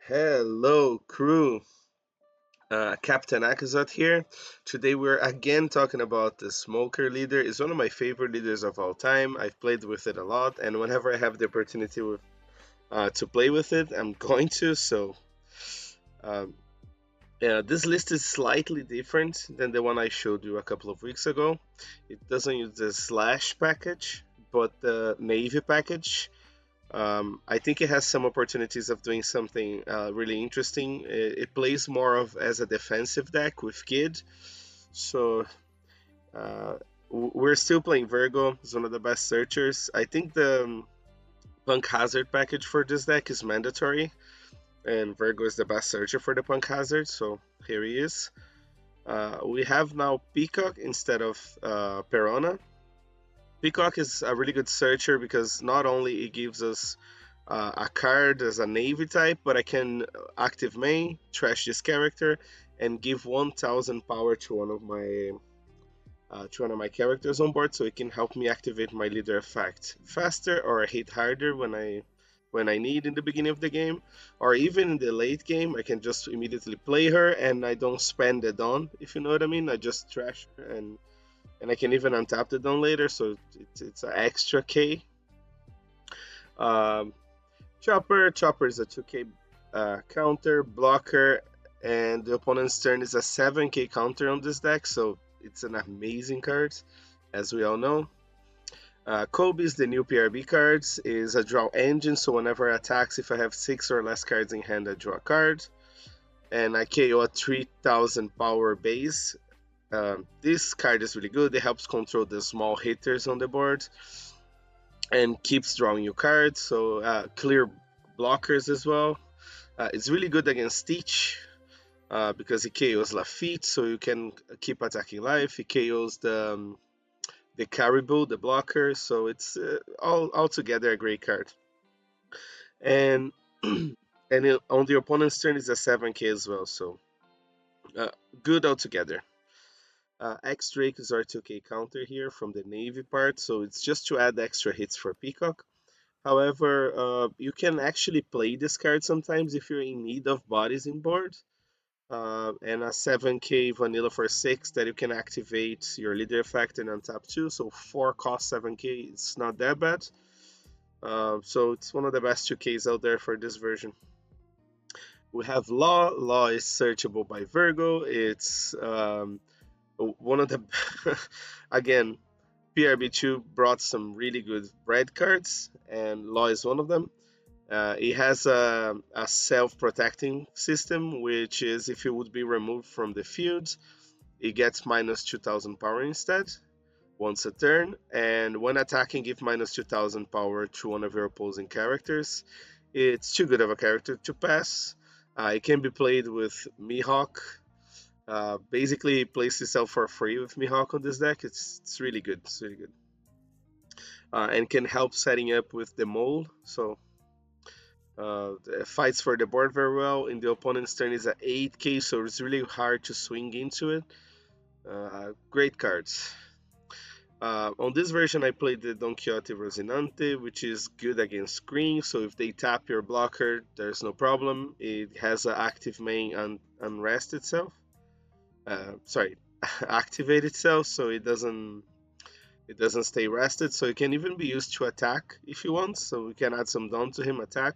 Hello, crew. Captain Akazot here. Today we're again talking about the Smoker leader. It's one of my favorite leaders of all time. I've played with it a lot, and whenever I have the opportunity to play with it, I'm going to. Um, this list is slightly different than the one I showed you a couple of weeks ago. It doesn't use the slash package, but the navy package. I think it has some opportunities of doing something really interesting. It plays more of as a defensive deck with Kid, so uh, we're still playing Virgo. He's one of the best searchers. I think the Punk Hazard package for this deck is mandatory, and Virgo is the best searcher for the Punk Hazard. So here he is. We have now Peacock instead of Perona. Peacock is a really good searcher because not only it gives us a card as a navy type, but I can active main, trash this character, and give 1,000 power to one of my characters on board, so it can help me activate my leader effect faster or hit harder when I need in the beginning of the game, or even in the late game. I can just immediately play her, and I don't spend the Dawn, if you know what I mean. I just trash her, and I can even untap the Dawn later, so it's an extra K. Um, Chopper is a 2k counter blocker, and the opponent's turn is a 7k counter on this deck, so it's an amazing card, as we all know. Kobe's the new PRB cards is a draw engine, so whenever it attacks, if I have 6 or less cards in hand, I draw a card, and I KO a 3000 power base. This card is really good. It helps control the small hitters on the board and keeps drawing you cards, so clear blockers as well. It's really good against Stitch because he KOs Lafitte, so you can keep attacking life. He KOs the Caribou, the blocker, so it's all altogether a great card. And on the opponent's turn is a 7k as well, so uh, good altogether. X Drake is our 2k counter here from the Navy part, so it's just to add extra hits for Peacock. However, you can actually play this card sometimes if you're in need of bodies in board. And a 7k vanilla for 6 that you can activate your leader effect and untap 2. So 4 cost 7k, it's not that bad. So it's one of the best 2ks out there for this version. We have Law. Law is searchable by Virgo. It's one of the. Again, PRB02 brought some really good red cards, and Law is one of them. It has a self-protecting system, which is if it would be removed from the field, it gets minus 2000 power instead, once a turn, and when attacking, give minus 2000 power to one of your opposing characters. It's too good of a character to pass. It can be played with Mihawk. Basically, it plays itself for free with Mihawk on this deck. It's really good. It's really good. And can help setting up with the mole. So fights for the board very well. In the opponent's turn is at 8k, so it's really hard to swing into it. Great cards. On this version, I played the Don Quixote Rocinante, which is good against green. So if they tap your blocker, there's no problem. It has an active main unrest itself. Sorry, activate itself, so it doesn't stay rested. So it can even be used to attack if you want. So we can add some Dawn to him, attack.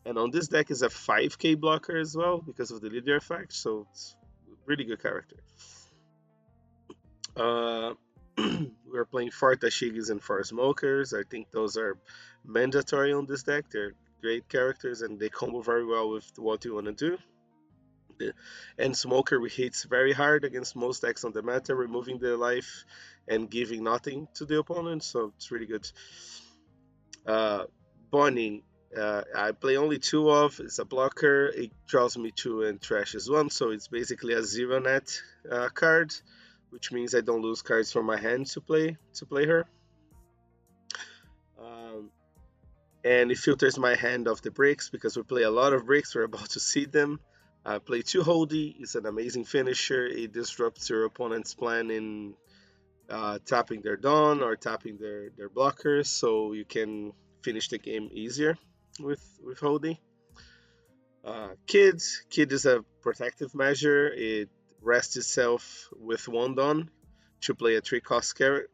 And on this deck is a 5k blocker as well because of the leader effect. So it's a really good character. We're playing 4 Tashigis and 4 Smokers. I think those are mandatory on this deck. They're great characters and they combo very well with what you want to do. And Smoker hits very hard against most decks on the meta, removing the life and giving nothing to the opponent, so it's really good. Bonnie, I play only 2 of. It's a blocker. It draws me 2 and trashes 1, so it's basically a 0 net card, which means I don't lose cards from my hand to play her. And it filters my hand off the bricks because we play a lot of bricks. We're about to see them. Play 2 Holdy. It's an amazing finisher. It disrupts your opponent's plan in tapping their Dawn or tapping their blockers, so you can finish the game easier with Holdy. Kid is a protective measure. It rests itself with one Dawn to play a 3 cost character.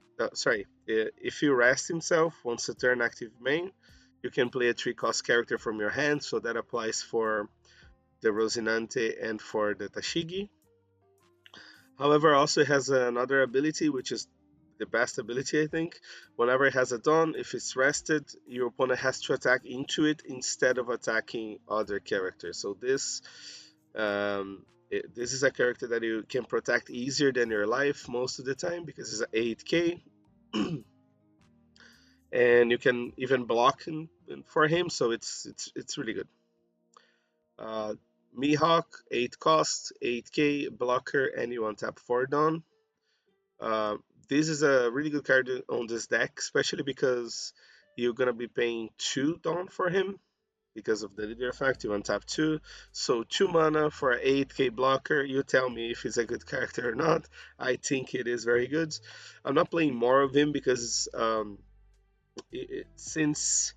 If you rest himself once a turn active main, you can play a 3 cost character from your hand. So that applies for the Rosinante and for the Tashigi. However, also has another ability, which is the best ability, I think. Whenever it has a Dawn, if it's rested, your opponent has to attack into it instead of attacking other characters. So this is a character that you can protect easier than your life most of the time because it's an 8k, and you can even block for him. So it's really good. Uh, Mihawk, 8 cost, 8k blocker, and you untap 4 Dawn. Uh, this is a really good card on this deck, especially because you're gonna be paying 2 Dawn for him because of the leader effect. You untap 2, so 2 mana for an 8k blocker. You tell me if he's a good character or not. I think it is very good. I'm not playing more of him because since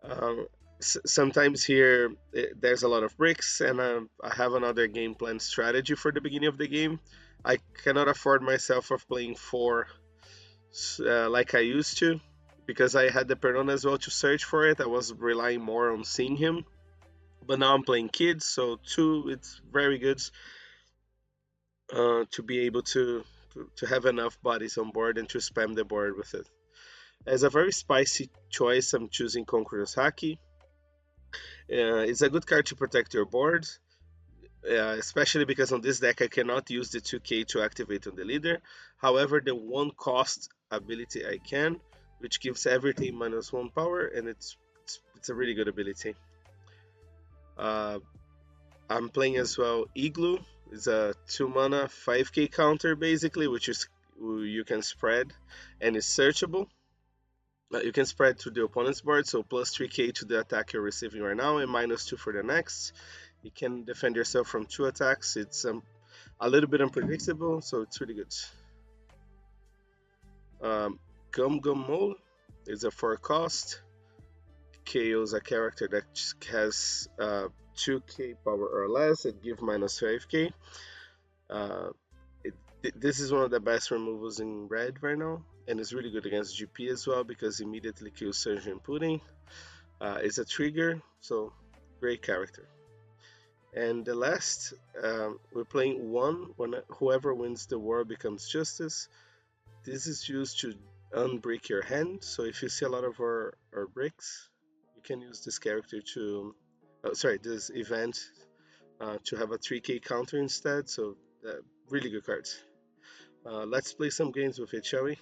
um, sometimes here there's a lot of bricks, and I have another game plan strategy for the beginning of the game. I cannot afford myself of playing 4 like I used to because I had the Perona as well to search for it. I was relying more on seeing him, but now I'm playing kids, so 2 it's very good to be able to have enough bodies on board and to spam the board with it. As a very spicy choice, I'm choosing Conqueror's Haki. It's a good card to protect your board, especially because on this deck I cannot use the 2k to activate on the leader. However, the 1 cost ability I can, which gives everything -1 power, and it's a really good ability. Uh, I'm playing as well Igloo. It's a 2 mana 5k counter basically, which is you can spread and is searchable. You can spread to the opponent's board, so plus 3k to the attack you're receiving right now and -2 for the next. You can defend yourself from 2 attacks. It's a little bit unpredictable, so it's really good. Gum Gum Mole is a 4 cost. KO's a character that has 2k power or less and give -5k. Uh, this is one of the best removals in red right now, and it's really good against GP as well because immediately kills Surgeon Pudding. It's a trigger, so great character. And the last, we're playing 1 when whoever wins the war becomes justice. This is used to unbrick your hand, so if you see a lot of our bricks, you can use this character to, this event to have a 3k counter instead, so really good cards. Let's play some games with it, shall we?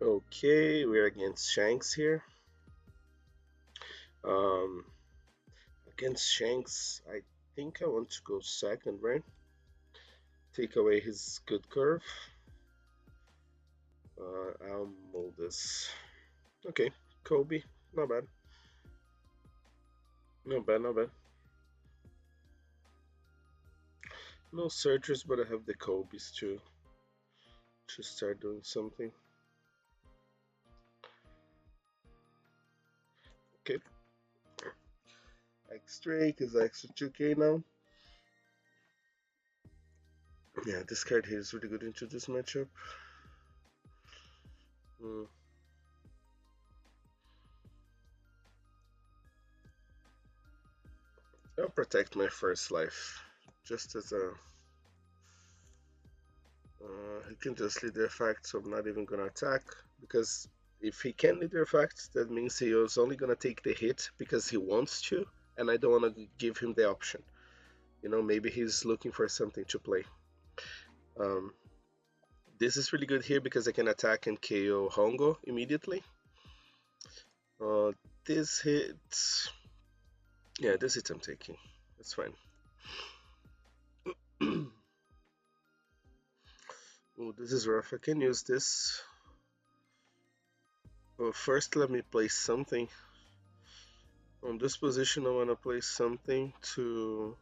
Okay, we're against Shanks here. Um, against Shanks, I think I want to go second, right? Take away his good curve. I'll mold this. Okay, Kobe, not bad. Not bad, not bad. No searchers, but I have the Kobe's too. To start doing something. Okay. X Drake is extra 2k now. Yeah, this card here is really good into this matchup. Mm. I'll protect my first life. Just as a... he can just lead the effect, so I'm not even gonna attack. Because if he can lead the effect, that means he is only gonna take the hit because he wants to. And I don't want to give him the option. You know, maybe he's looking for something to play. Um, this is really good here because I can attack and KO Hongo immediately. Uh, this hit... Yeah, this hit I'm taking. That's fine. Oh, this is rough. I can use this. Well, first let me place something. On this position, I want to place something to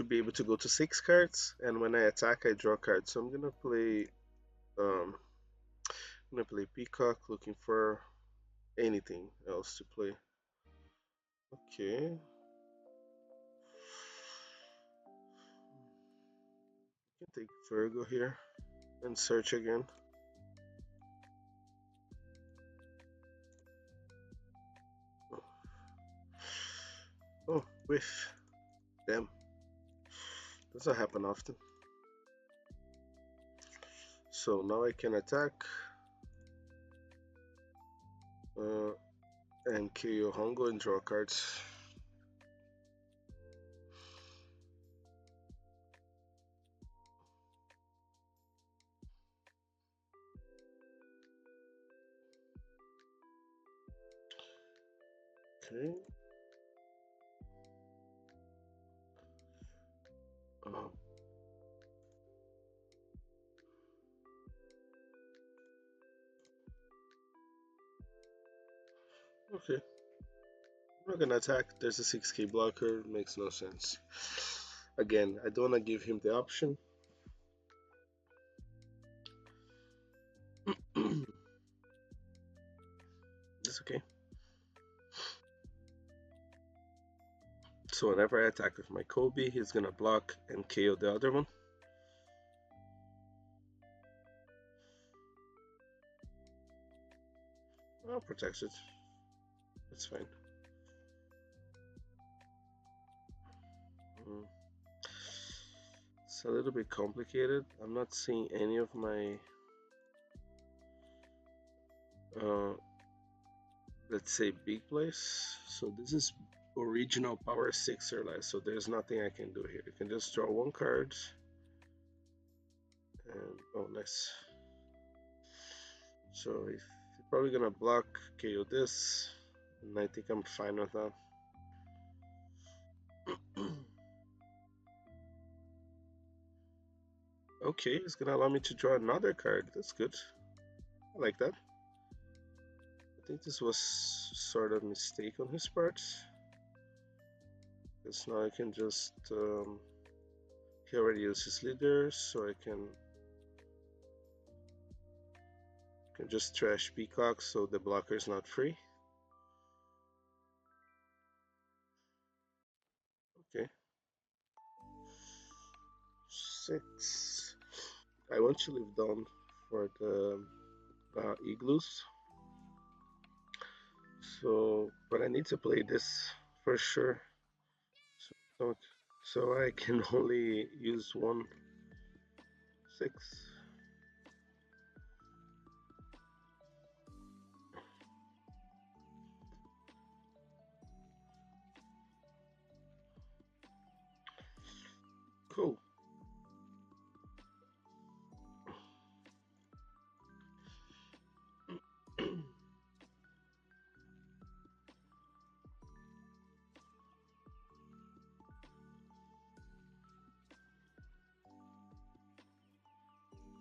be able to go to 6 cards, and when I attack, I draw cards. So I'm gonna play Peacock, looking for anything else to play. Okay. You can take Virgo here and search again. Oh, whiff. Damn. Doesn't happen often. So now I can attack uh, and KO Hongo and draw cards. Okay. Uh, okay. I'm not gonna attack. There's a 6k blocker. Makes no sense. Again, I don't wanna give him the option. It's okay. So whenever I attack with my Kobe, he's gonna block and KO the other one. I'll protect it. It's fine. Mm. It's a little bit complicated. I'm not seeing any of my, uh, let's say, big plays. So this is original power 6 or less. So there's nothing I can do here. You can just draw one card. And oh, nice. So if you're probably gonna block KO this, and I think I'm fine with that. Okay, it's gonna allow me to draw another card. That's good. I like that. I think this was sort of a mistake on his part. Because now I can just he already used his leader, so I can just trash Peacock so the blocker is not free. Okay. 6. I want to leave down for the igloos. So, but I need to play this for sure. So, so I can only use 1/6. Cool.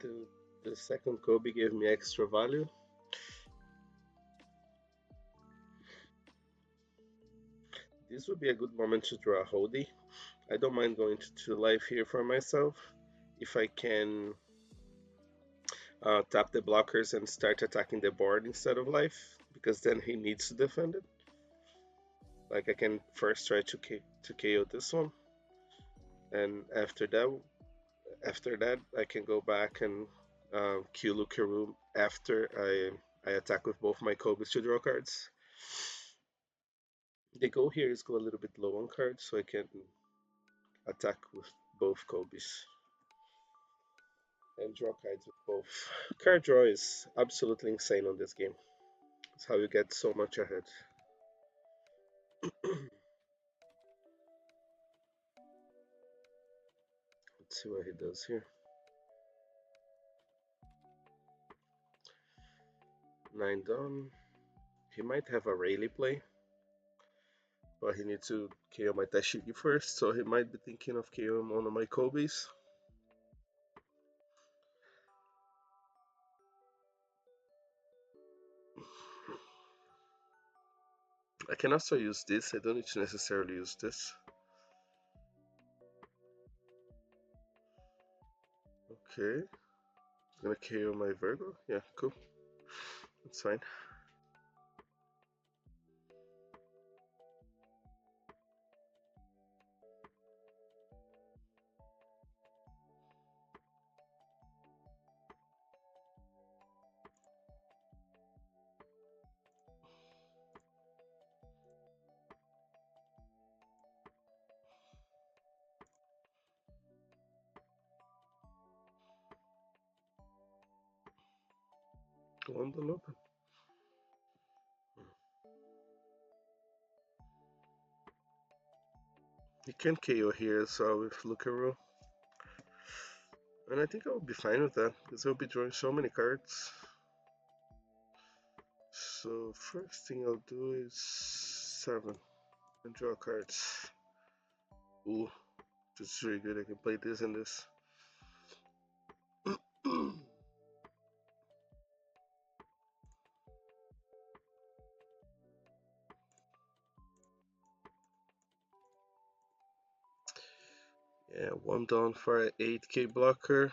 the, the second Kobe gave me extra value. This would be a good moment to draw a Hody. I don't mind going to 2 life here for myself. If I can tap the blockers and start attacking the board instead of life, because then he needs to defend it. Like I can first try to KO this one, and after that I can go back and Q Lucaru after I attack with both my Kobes to draw cards. The goal here is go a little bit low on cards so I can attack with both Kobes and draw cards with both. Card draw is absolutely insane on this game. It's how you get so much ahead. Let's see what he does here. 9 down. He might have a Rayleigh play, but he needs to KO my Tashigi first, so he might be thinking of KOing one of my Kobes. I can also use this. I don't need to necessarily use this. Okay. Gonna KO my Virgo? Yeah, cool. That's fine. London open. You can KO here as well with Lucaru. And I think I'll be fine with that, because I'll be drawing so many cards. So first thing I'll do is 7 and draw cards. Ooh, this is really good. I can play this and this. Yeah, 1 down for an 8k blocker.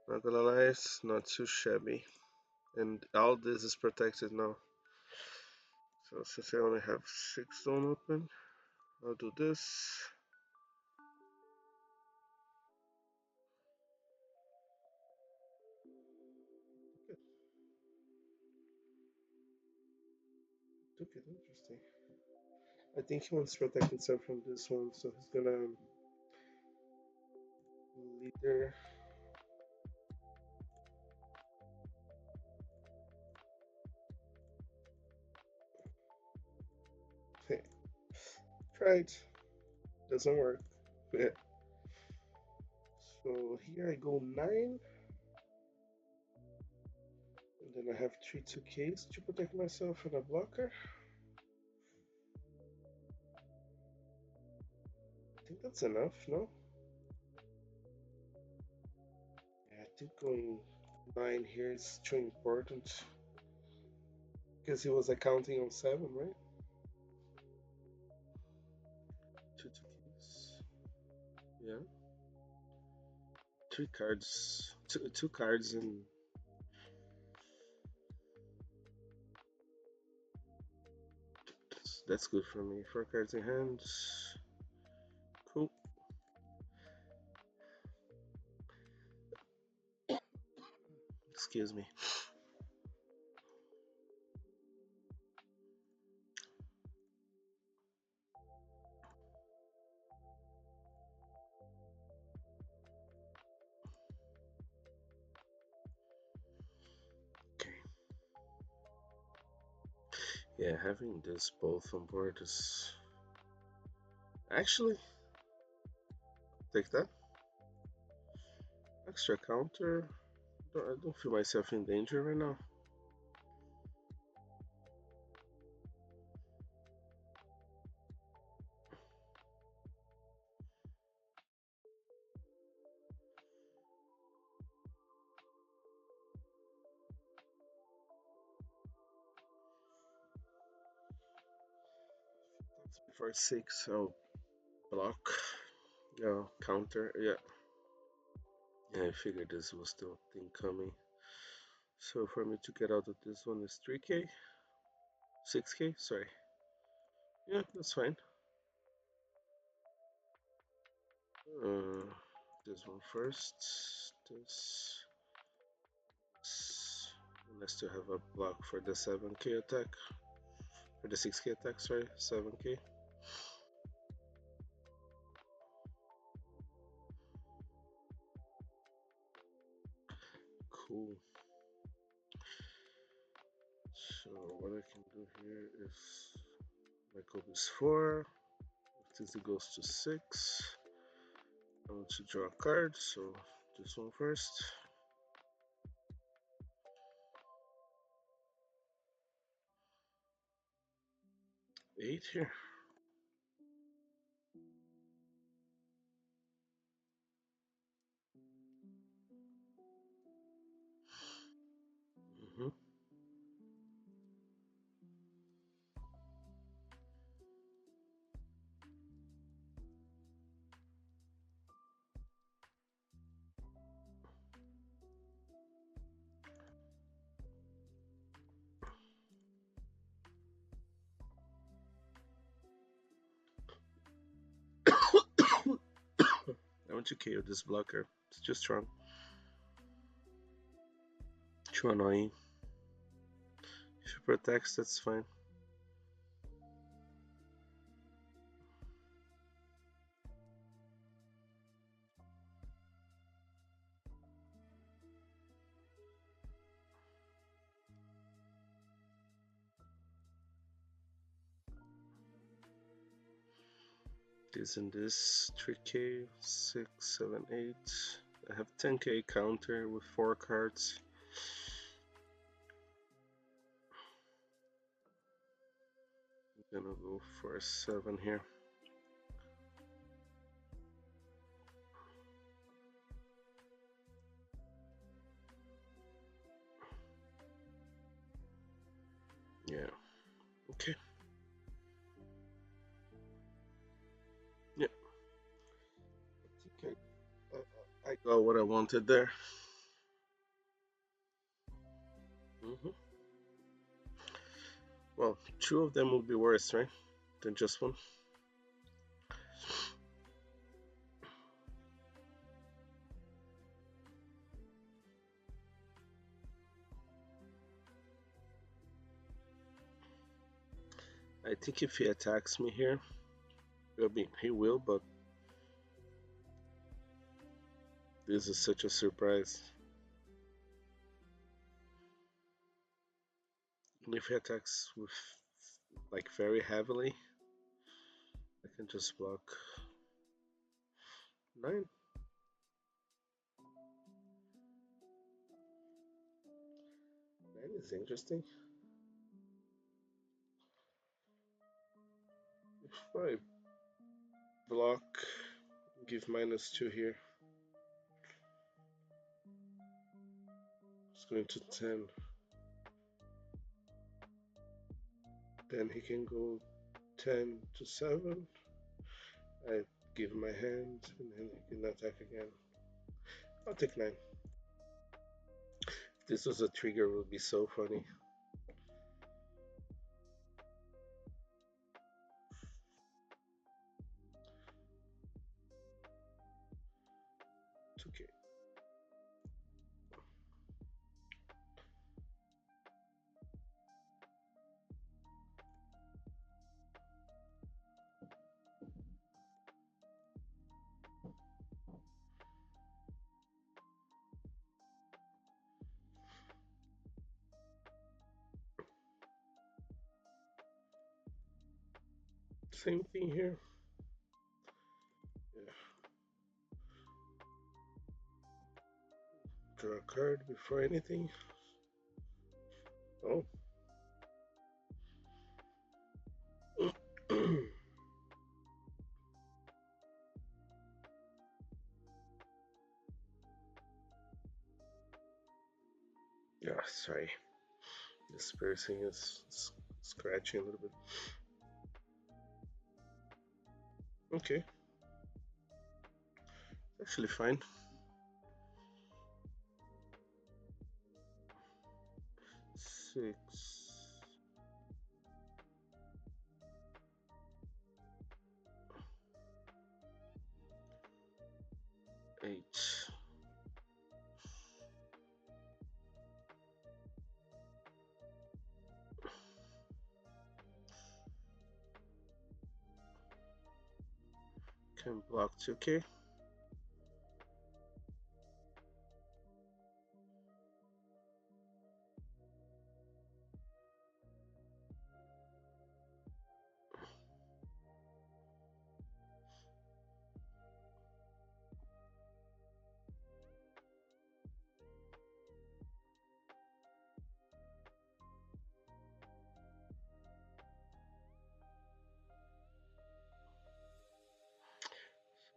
Not gonna lie, it's not too shabby. And all this is protected now. So since I only have 6 down open, I'll do this. Took it, interesting. I think he wants to protect himself from this one, so he's gonna leader. Hey, tried. Doesn't work. Yeah. So here I go 9. And then I have 3 2Ks to protect myself and a blocker. I think that's enough, no? Yeah, I think going 9 here is too important. Because he was accounting on 7, right? 2 2Ks. Yeah. 3 cards. Two cards and that's good for me. 4 cards in hand. Cool. Excuse me. Okay. Yeah, having this both on board is actually take that extra counter. I don't feel myself in danger right now. Before 6, I'll block. Yeah, counter. Yeah. Yeah, I figured this was the thing coming. So for me to get out of this one is 3k, 6k. Sorry. Yeah, that's fine. Uh, this one first. And I still have a block for the 7k attack. For the 6k attack, sorry, 7k. Cool. So what I can do here is my code is 4. Since it goes to 6, I want to draw a card. So this one first. 8 here. Mm-hmm. I want to KO this blocker. It's too strong. Too annoying. If it protects, that's fine. This and this, 3k, 6, 7, 8. I have 10k counter with 4 cards. I'm gonna go for a 7 here. Yeah, okay. Yeah, I think I got what I wanted there. Hmm. Well, 2 of them would be worse, right? Than just one. I think if he attacks me here, I mean, he will, but this is such a surprise. And if he attacks with like very heavily, I can just block 9. 9 is interesting. If I block, give -2 here, it's going to 10. Then he can go 10 to 7. I give my hand, and then he can attack again. I'll take 9. If this was a trigger, it would be so funny. It's okay. Same thing here. Yeah. Draw a card before anything. Oh. Yeah, sorry. This piercing is scratching a little bit. Okay, actually fine. 6, 8. Can block 2k.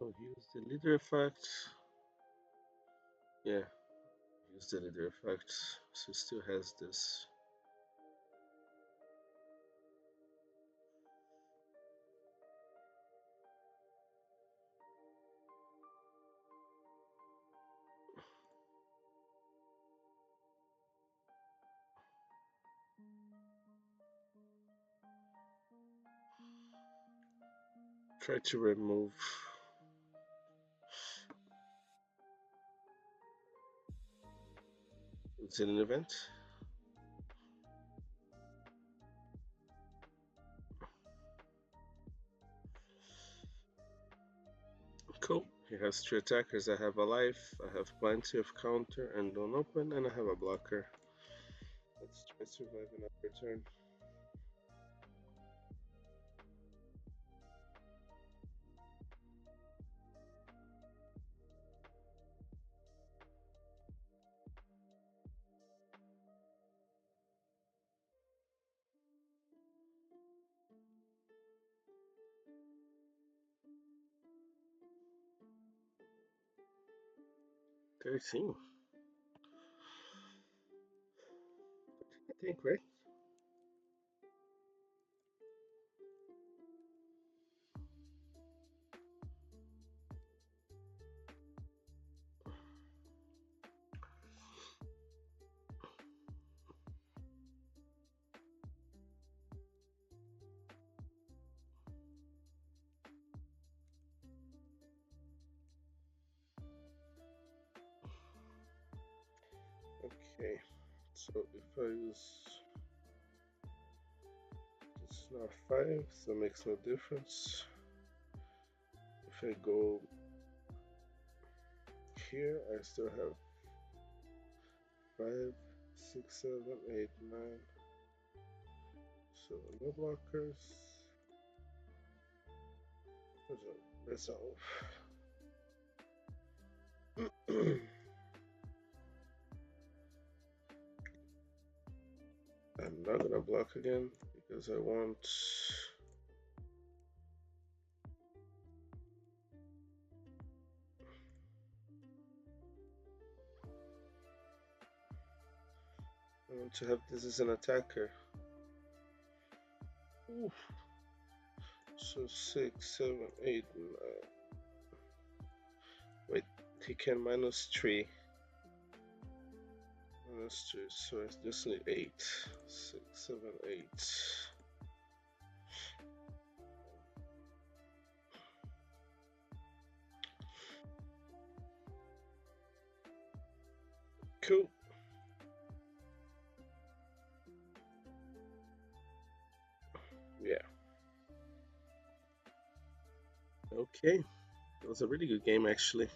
So use the leader effect. Yeah, use the leader effect. So it still has this. Try to remove. It's in an event. Cool. He has 3 attackers. I have a life. I have plenty of counter and don't open, and I have a blocker. Let's try survive another turn. 13. I think, right? Okay. So if I use this is now 5, so it makes no difference. If I go here, I still have 5, 6, 7, 8, 9. So no blockers. Resolve. I'm not gonna block again because I want to have this as an attacker. Oof. So 6, 7, 8, 9. Wait, he can -3. -2, so I just need 8. 6, 7, 8. Cool. Yeah. Okay. It was a really good game actually.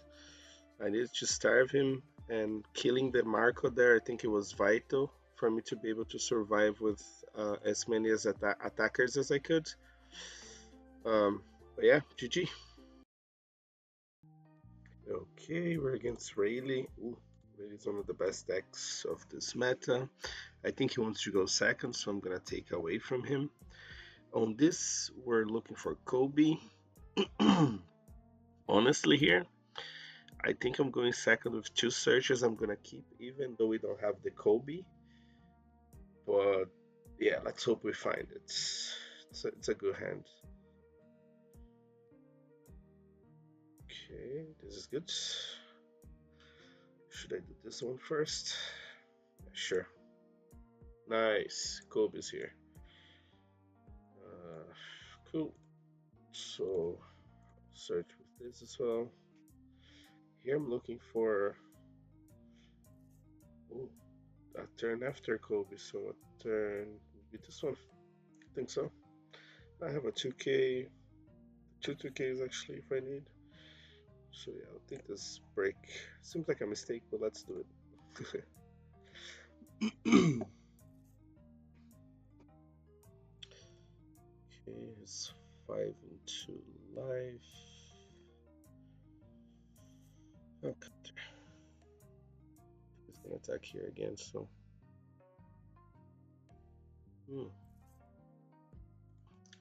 I needed to starve him, and killing the Marco there, I think it was vital for me to be able to survive with as many as attackers as I could. But yeah, GG. Okay, we're against Rayleigh. Ooh, Rayleigh's one of the best decks of this meta. I think he wants to go second, so I'm gonna take away from him. On this, we're looking for Kobe. Honestly, here, I think I'm going second with 2 searches I'm gonna keep, even though we don't have the Kobe. But yeah, let's hope we find it. It's a good hand. Okay, this is good. Should I do this one first? Sure. Nice. Kobe's here. Cool. So search with this as well. Here I'm looking for a turn after Kobe, so a turn would be this one. I think so. I have a 2K, 2Ks actually if I need. So yeah, I'll take this break. Seems like a mistake, but let's do it. Okay, it's 5 into life. Okay. He's gonna attack here again, so. Yeah,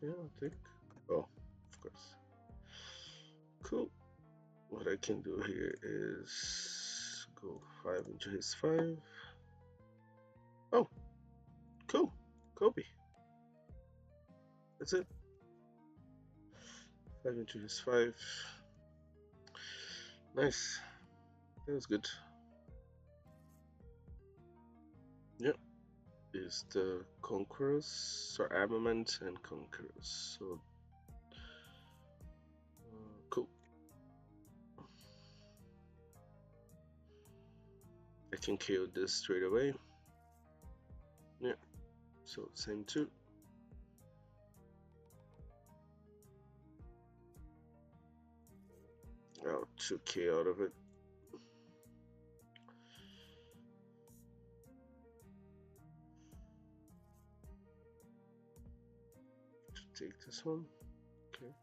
I'll take. Oh, of course. Cool. What I can do here is go 5 into his 5. Oh, cool. Kobe. That's it. 5 into his 5. Nice. That was good. Yep. Is the Conquerors, or Armament and Conquerors. So, cool. I can kill this straight away. Yeah. So, same 2. Oh, 2k out of it. Take this one. Okay.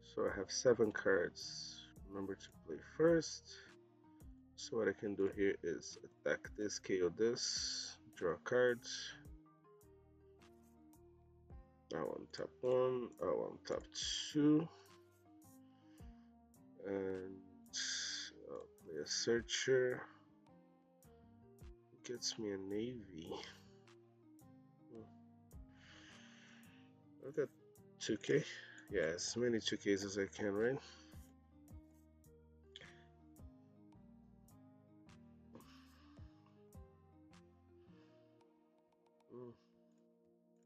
So I have 7 cards. Remember to play first. So what I can do here is attack this, KO this, draw cards. I want tap 1, I want tap 2. And I'll play a searcher. Gets me a navy. I got 2k. Yeah, as many 2ks as I can, right?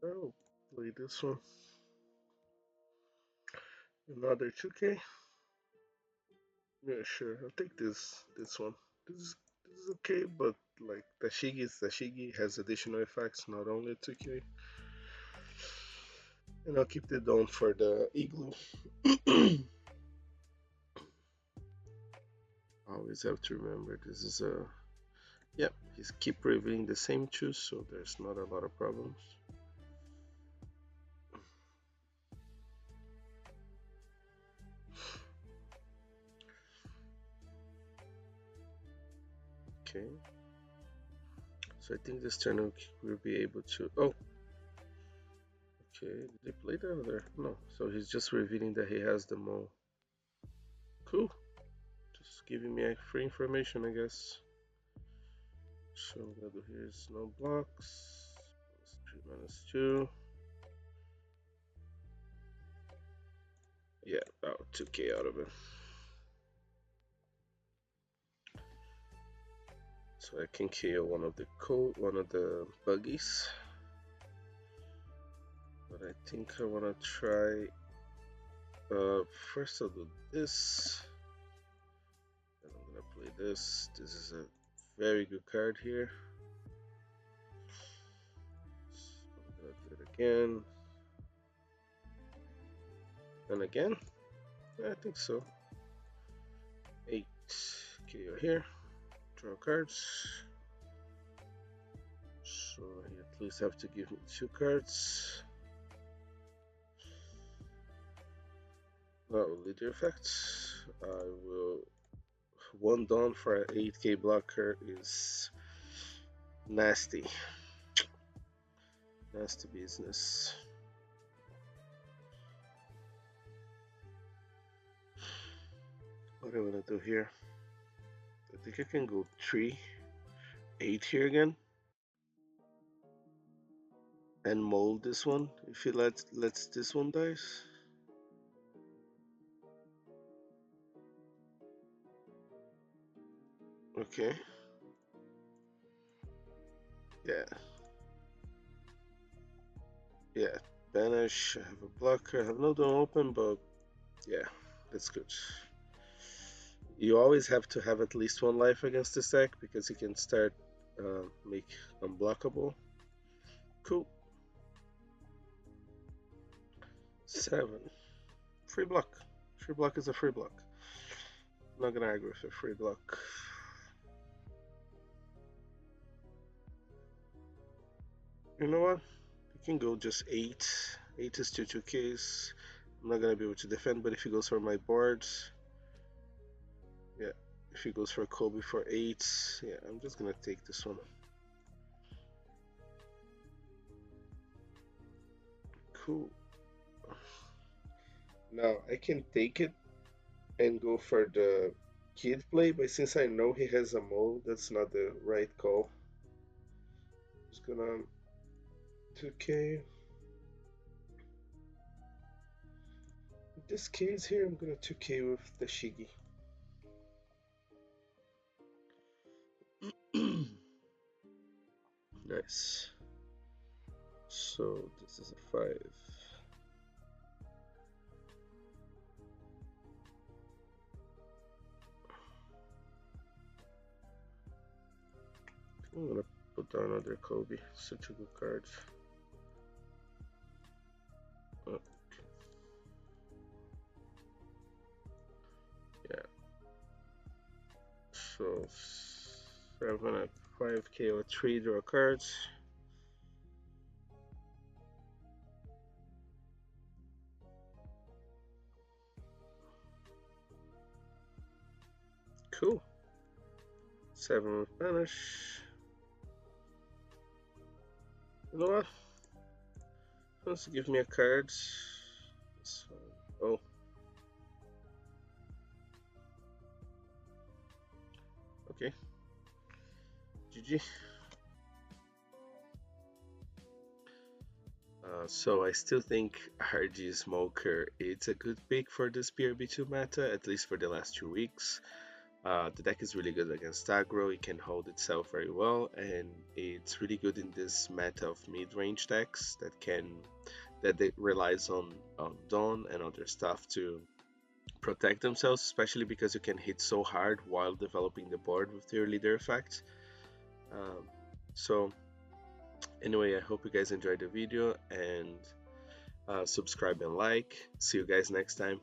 I'll play this one. Another 2k. Yeah, sure. I'll take this one. This is okay, but like Tashigi has additional effects, not only 2k. And I'll keep it down for the igloo. Always have to remember this is a yep, he's keep revealing the same choose, so there's not a lot of problems. Okay. So I think this turn we'll be able to oh okay, did he play that there? No. So he's just revealing that he has the mole. Cool. Just giving me free information, I guess. So I'm gonna do here is no blocks. -3, -2. Yeah, about 2k out of it. So I can KO one of the buggies. But I think I wanna try first I'll do this. And I'm gonna play this. This is a very good card here. So I'm gonna do it again. And again? I think so. 8 KO here. Draw cards. So he at least have to give me 2 cards. That will lead to effects. I will 1 down for an 8k blocker is nasty. Nasty business. What am I gonna do here? I think I can go 3, 8 here again. And mold this one if he lets this one dice. Okay. Yeah. Yeah. Banish. I have a blocker. I have no door open, but yeah, that's good. You always have to have at least 1 life against this deck because he can start make unblockable. Cool. 7. Free block. Free block is a free block. I'm not gonna aggro with a free block. You know what? You can go just 8. 8 is still 2Ks. I'm not gonna be able to defend, but if he goes for my boards, yeah. If he goes for Kobe for 8, yeah, I'm just gonna take this one. Cool. Now I can take it and go for the kid play, but since I know he has a mole, that's not the right call. Just gonna 2k. In this case here, I'm gonna 2k with the Shigi. Nice. So this is a 5. I'm gonna put down another Kobe. Such a good card. Oh. Yeah. So 7 at 5k or 3 draw cards. Cool. 7 with banish. You know what? Wants to give me a card. So, oh. TCG. So I still think RG Smoker is a good pick for this PRB2 meta, at least for the last 2 weeks. The deck is really good against aggro, it can hold itself very well, and it's really good in this meta of mid-range decks that it relies on Dawn and other stuff to protect themselves, especially because you can hit so hard while developing the board with your leader effect. Um, so anyway, I hope you guys enjoyed the video, and subscribe and like. See you guys next time.